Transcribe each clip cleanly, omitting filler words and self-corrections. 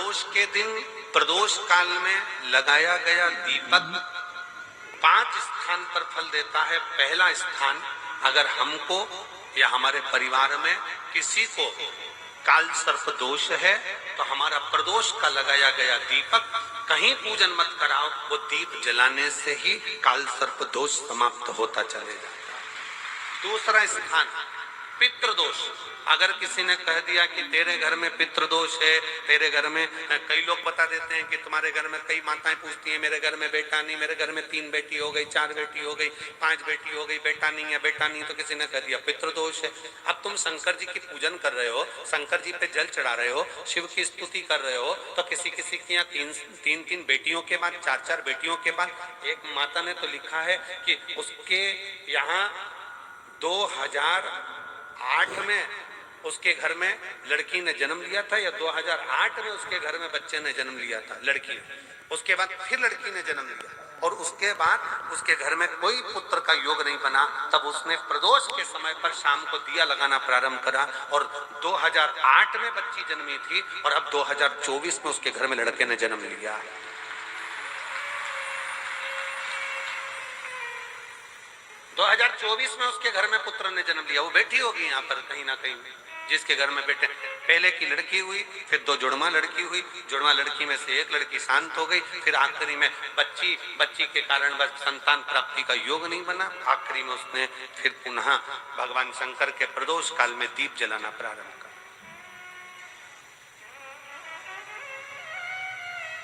प्रदोष के दिन प्रदोष काल में लगाया गया दीपक 5 स्थान पर फल देता है। पहला स्थान, अगर हमको या हमारे परिवार में किसी को काल सर्प दोष है तो हमारा प्रदोष का लगाया गया दीपक कहीं पूजन मत कराओ, वो दीप जलाने से ही काल सर्प दोष समाप्त होता चलेगा। दूसरा स्थान, पितृदोष। अगर किसी ने कह दिया कि तेरे घर में पितृदोष है, तेरे घर में, कई लोग बता देते हैं कि तुम्हारे घर में, कई माताएं पूछती हैं मेरे घर में बेटा नहीं, मेरे घर में 3 बेटी हो गई, 4 बेटी हो गई, 5 बेटी हो गई, बेटा नहीं है, बेटा नहीं, तो किसी ने कह दिया पितृदोष है। अब तुम शंकर जी की पूजन कर रहे हो, शंकर जी पे जल चढ़ा रहे हो, शिव की स्तुति कर रहे हो, तो किसी किसी की यहाँ 3 बेटियों के बाद, 4 बेटियों के बाद, एक माता ने तो लिखा है कि उसके यहाँ 2008 में उसके घर में लड़की ने जन्म लिया था, या 2008 में उसके घर में बच्चे ने जन्म लिया था, लड़की। उसके बाद फिर लड़की ने जन्म लिया और उसके बाद उसके घर में कोई पुत्र का योग नहीं बना। तब उसने प्रदोष के समय पर शाम को दिया लगाना प्रारंभ करा और 2008 में बच्ची जन्मी थी और अब 2024 में उसके घर में लड़के ने जन्म लिया। 2024 में उसके घर में पुत्र ने जन्म लिया, वो बेटी होगी यहाँ पर कहीं ना कहीं, जिसके घर में बेटे। पहले की लड़की हुई, फिर 2 जुड़वा लड़की हुई, जुड़वा लड़की में से एक लड़की शांत हो गई, फिर आखिरी में बच्ची के कारण बस संतान प्राप्ति का योग नहीं बना। आखिरी में उसने फिर पुनः भगवान शंकर के प्रदोष काल में दीप जलाना प्रारंभ किया।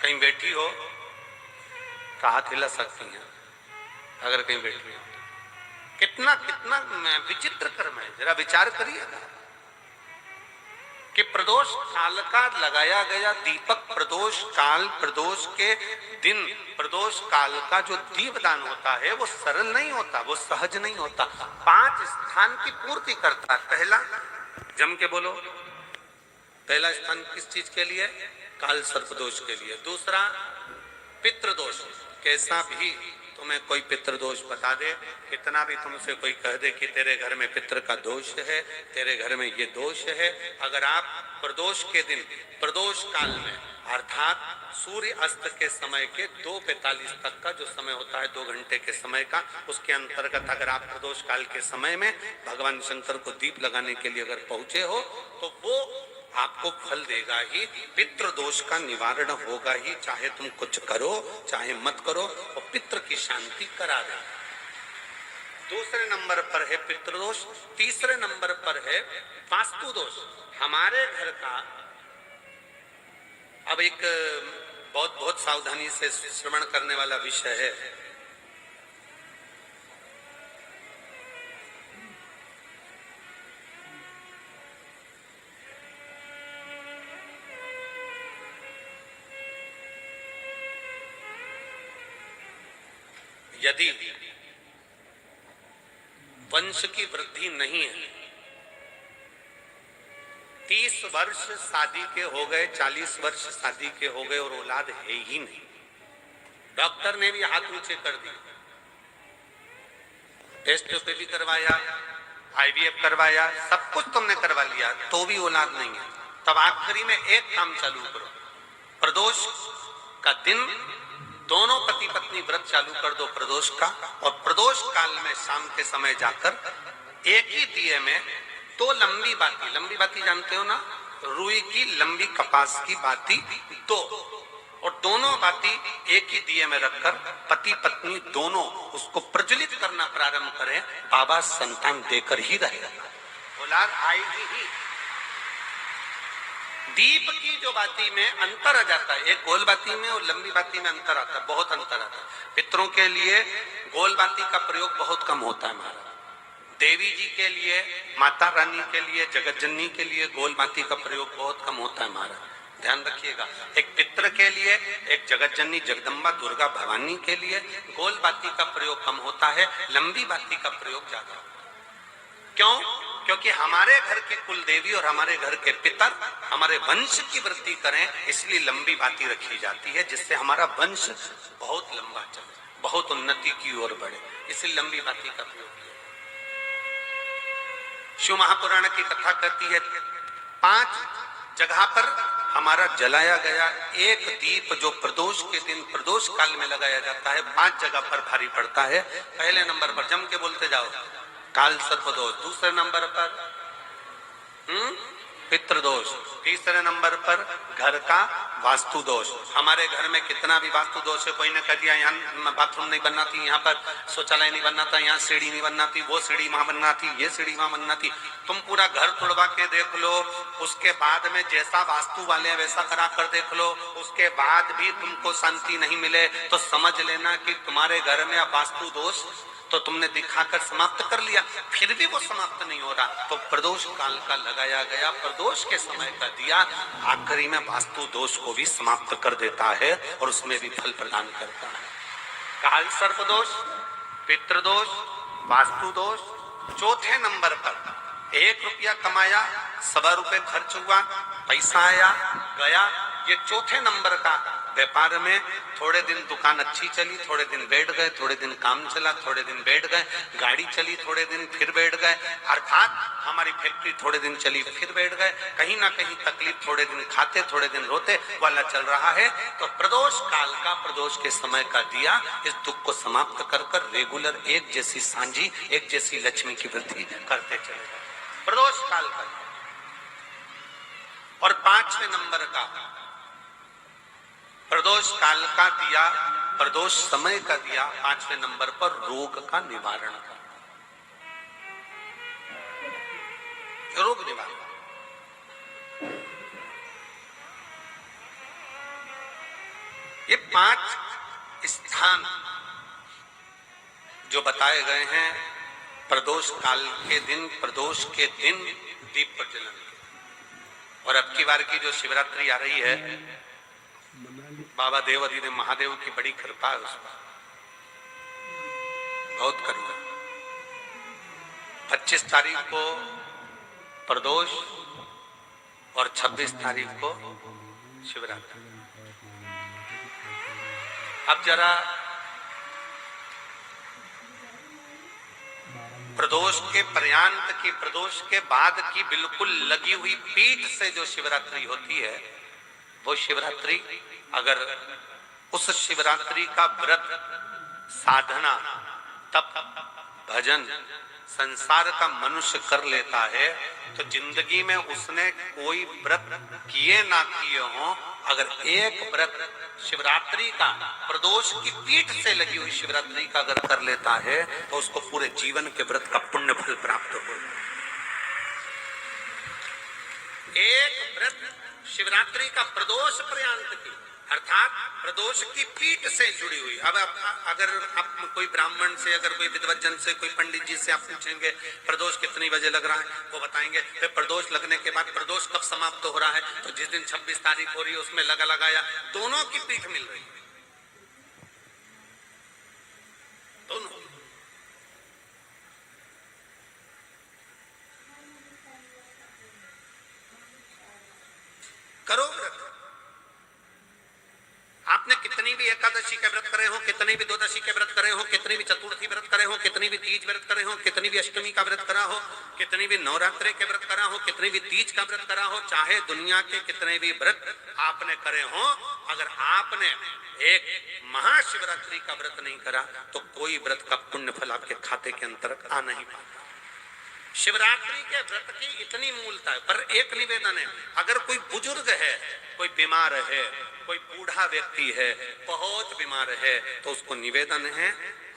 कहीं बैठी हो तो हाथ हिला सकती हैं, अगर कहीं बैठी हो। कितना कितना विचित्र कर्म है, जरा विचार करिए ना कि प्रदोष काल का लगाया गया दीपक, प्रदोष काल, प्रदोष के दिन, प्रदोष काल का जो दीपदान होता है वो सरल नहीं होता, वो सहज नहीं होता। 5 स्थान की पूर्ति करता है। पहला, जम के बोलो, पहला स्थान किस चीज के लिए? काल सर्पदोष के लिए। दूसरा, पितृदोष। कैसा भी तुम्हें कोई पितृदोष बता दे, कितना भी तुमसे कोई कह दे कि तेरे घर में पितृ का दोष है, तेरे घर में ये दोष है, अगर आप प्रदोष के दिन, प्रदोष काल में, अर्थात सूर्य अस्त के समय के 2:45 तक का जो समय होता है, 2 घंटे के समय का, उसके अंतर्गत अगर आप प्रदोष काल के समय में भगवान शंकर को दीप लगाने के लिए अगर पहुंचे हो तो वो आपको फल देगा ही, पितृ दोष का निवारण होगा ही, चाहे तुम कुछ करो चाहे मत करो, और पितृ की शांति करा दे। दूसरे नंबर पर है पितृदोष। तीसरे नंबर पर है वास्तु दोष। हमारे घर का, अब एक बहुत सावधानी से श्रवण करने वाला विषय है। यदि वंश की वृद्धि नहीं है, 30 वर्ष शादी के हो गए, 40 वर्ष शादी के हो गए और औलाद है ही नहीं, डॉक्टर ने भी हाथ ऊंचे कर दिए, टेस्ट पे भी करवाया, IVF करवाया, सब कुछ तुमने करवा लिया, तो भी औलाद नहीं है, तब आखिरी में एक काम चालू करो, प्रदोष का दिन दोनों पति पत्नी व्रत चालू कर दो प्रदोष का, और प्रदोष काल में शाम के समय जाकर एक ही दिए में 2 लंबी बाती जानते हो ना, रुई की लंबी कपास की बाती 2, और दोनों बाती एक ही दिए में रखकर पति पत्नी दोनों उसको प्रज्वलित करना प्रारंभ करें, बाबा संतान देकर ही रहेगा, औलाद आएगी ही। दीप की जो बाती में अंतर आ जाता है, एक गोल बाती में और लंबी बाती में अंतर आता है, बहुत अंतर आता है। पितरों के लिए गोल बाती का प्रयोग बहुत कम होता है महाराज। देवी जी के लिए, माता रानी के लिए, जगत जननी के लिए गोल बाती का प्रयोग बहुत कम होता है महाराज, ध्यान रखिएगा। एक पितर के लिए, एक जगत जननी जगदम्बा दुर्गा भवानी के लिए गोल बाती का प्रयोग कम होता है, लंबी बाती का प्रयोग ज्यादा। क्यों? क्योंकि हमारे घर के कुल देवी और हमारे घर के पितर हमारे वंश की वृद्धि करें, इसलिए लंबी बाती रखी जाती है, जिससे हमारा वंश बहुत लंबा चले, बहुत उन्नति की ओर बढ़े, इसलिए लंबी बाती का प्रयोग किया। शिव महापुराण की कथा कहती है 5 जगह पर हमारा जलाया गया एक दीप जो प्रदोष के दिन प्रदोष काल में लगाया जाता है 5 जगह पर भारी पड़ता है। पहले नंबर पर जम के बोलते जाओ, काल सर्पदोष। दूसरे नंबर पर पितृदोष। तीसरे नंबर पर घर का वास्तु दोष। हमारे घर में कितना भी वास्तु दोष है, कोई ने कह दिया यहाँ बाथरूम नहीं बनना थी, यहाँ पर शौचालय नहीं बनना था, यहाँ सीढ़ी नहीं बनना थी, वो सीढ़ी वहां बनना थी, ये सीढ़ी वहां बनना थी। तुम पूरा घर तोड़वा के देख लो, उसके बाद में जैसा वास्तु वाले हैं वैसा करा कर देख लो, उसके बाद भी तुमको शांति नहीं मिले तो समझ लेना कि तुम्हारे घर में वास्तु दोष तो तुमने दिखाकर समाप्त कर लिया, फिर भी वो समाप्त नहीं हो रहा। तो प्रदोष काल का लगाया गया प्रदोष के समय का दिया आखिरी में वास्तु दोष को भी समाप्त कर देता है और उसमें भी फल प्रदान करता है। काल सर्प दोष, पितृदोष, वास्तु दोष। चौथे नंबर पर 1 रुपया कमाया, 1.25 रुपए खर्च हुआ, पैसा आया गया। ये चौथे नंबर का व्यापार में थोड़े दिन दुकान अच्छी चली, थोड़े दिन बैठ गए, थोड़े दिन काम चला, थोड़े दिन बैठ गए, गाड़ी चली थोड़े दिन फिर बैठ गए, अर्थात हमारी फैक्ट्री थोड़े दिन चली फिर बैठ गए। कहीं ना कहीं तकलीफ, थोड़े दिन खाते थोड़े दिन रोते वाला चल रहा है। तो प्रदोष काल का प्रदोष के समय का दिया इस दुख को समाप्त कर कर रेगुलर एक जैसी सांझी, एक जैसी लक्ष्मी की वृद्धि करते चले गए प्रदोष काल का। और 5वें नंबर का प्रदोष काल का दिया, प्रदोष समय का दिया 5वें नंबर पर रोग का निवारण का, रोग निवारण। ये 5 स्थान जो बताए गए हैं प्रदोष काल के दिन, प्रदोष के दिन दीप प्रज्वलन। और अब की बार की जो शिवरात्रि आ रही है, बाबा देवाधिदेव महादेव की बड़ी कृपा है उस पर, बहुत करुणा। 25 तारीख को प्रदोष और 26 तारीख को शिवरात्रि। अब जरा प्रदोष के पर्यांत की, प्रदोष के बाद की बिल्कुल लगी हुई पीठ से जो शिवरात्रि होती है, वो शिवरात्रि अगर उस शिवरात्रि का व्रत, साधना, तप, भजन, संसार का मनुष्य कर लेता है तो जिंदगी में उसने कोई व्रत किए ना किए हो, अगर एक व्रत शिवरात्रि का, प्रदोष की पीठ से लगी हुई शिवरात्रि का अगर कर लेता है तो उसको पूरे जीवन के व्रत का पुण्य फल प्राप्त हो। एक व्रत शिवरात्रि का प्रदोष पर्यंत की, अर्थात प्रदोष की पीठ से जुड़ी हुई। अब अगर आप कोई ब्राह्मण से, अगर कोई विद्वज्जन से, कोई पंडित जी से आप पूछेंगे प्रदोष कितनी बजे लग रहा है, वो बताएंगे। फिर प्रदोष लगने के बाद प्रदोष कब समाप्त हो रहा है, तो जिस दिन 26 तारीख हो रही है उसमें लगा लगाया, दोनों की पीठ मिल रही है, दोनों। करो व्रत। आपने कितनी भी एकादशी के व्रत करे हो, कितनी भी द्वादशी के व्रत करे हो, कितनी भी चतुर्थी व्रत करे हो, कितनी भी तीज व्रत करे हो, कितनी भी अष्टमी का व्रत करा हो, कितनी भी नवरात्रि के व्रत करा हो, कितनी भी तीज का व्रत करा हो, चाहे दुनिया के कितने भी व्रत आपने करे हो, अगर आपने एक महाशिवरात्रि का व्रत नहीं करा तो कोई व्रत का पुण्य फल आपके खाते के अंतर्गत आ नहीं पाता। शिवरात्रि के व्रत की इतनी मूलता है। पर एक निवेदन है, अगर कोई बुजुर्ग है, कोई बीमार है, कोई बूढ़ा व्यक्ति है, बहुत बीमार है, तो उसको निवेदन है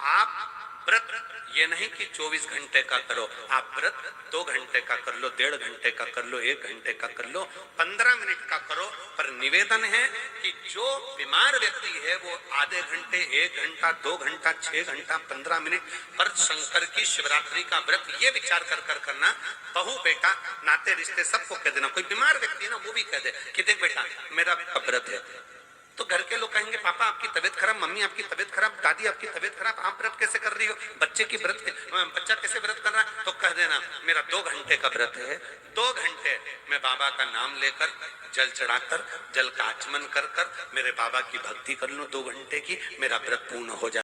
आप व्रत ये नहीं कि 24 घंटे का करो, आप व्रत 2 घंटे का कर लो, 1.5 घंटे का कर लो, 1 घंटे का कर लो, 15 मिनट का करो। पर निवेदन है कि जो बीमार व्यक्ति है वो आधे घंटे, 1 घंटा, 2 घंटा, 6 घंटा, 15 मिनट पर शंकर की शिवरात्रि का व्रत ये विचार कर करना। बहू बेटा नाते रिश्ते सबको कह देना। कोई बीमार व्यक्ति ना वो भी कह दे कि देख बेटा मेरा व्रत है, तो घर के लोग कहेंगे पापा आपकी तबीयत खराब, मम्मी आपकी तबीयत खराब, दादी आपकी तबीयत खराब, आप व्रत कैसे कर रही हो, बच्चे की व्रत, बच्चा कैसे व्रत कर रहा है, तो कह देना मेरा 2 घंटे का व्रत है, 2 घंटे मैं बाबा का नाम लेकर जल चढ़ाकर, जल का आचमन कर कर मेरे बाबा की भक्ति कर लूं 2 घंटे की, मेरा व्रत पूर्ण हो जाए।